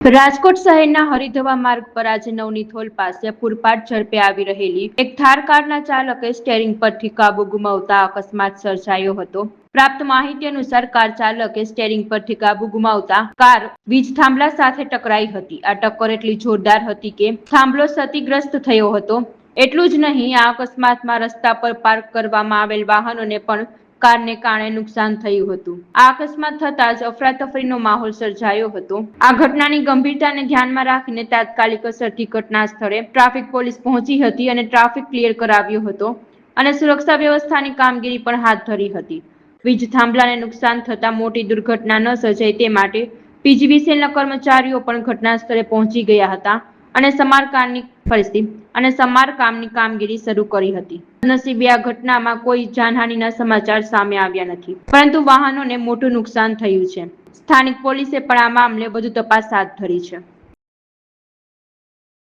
રાજકોટ શહેરના હરિધવા માર્ગ પર આજે નવનીત હોલ પાસે પૂરપાટ ઝડપે આવી રહેલી એક થાર કારના ચાલકે સ્ટીયરિંગ પરથી કાબુ ગુમાવતા અકસ્માત સર્જાયો હતો। પ્રાપ્ત માહિતી અનુસાર કાર ચાલકે સ્ટીયરિંગ પરથી કાબુ ગુમાવતા કાર વીજ થાંભલા સાથે ટકરાઈ હતી। આ ટક્કર એટલી જોરદાર હતી કે થાંભલો ક્ષતિગ્રસ્ત થયો હતો। એટલું જ નહીં, આ અકસ્માતમાં રસ્તા પર પાર્ક કરવામાં આવેલ વાહનોને પણ કારને કારણે નુકસાન થયું હતું। આ અકસ્માત થતાં જ અફરાતફરીનો માહોલ સર્જાયો હતો। આ ઘટનાની ગંભીરતાને ધ્યાનમાં રાખીને તાત્કાલિક અસરથી ઘટના સ્થળે ટ્રાફિક પોલીસ પહોંચી હતી અને ટ્રાફિક ક્લિયર કરાવ્યો હતો અને સુરક્ષા વ્યવસ્થાની કામગીરી પણ હાથ ધરી હતી। વીજ થાંભલાને નુકસાન થતાં મોટી દુર્ઘટના ન સર્જાય તે માટે પીજીવીસીએલના કર્મચારીઓ પણ ઘટના સ્થળે પહોંચી ગયા હતા અને સમારકામની કામગીરી શરૂ કરી હતી। નસીબે આ ઘટનામાં કોઈ જાનહાનિના સમાચાર સામે આવ્યા નથી, પરંતુ વાહનોને મોટું નુકસાન થયું છે। સ્થાનિક પોલીસે પણ આ મામલે વધુ તપાસ હાથ ધરી છે।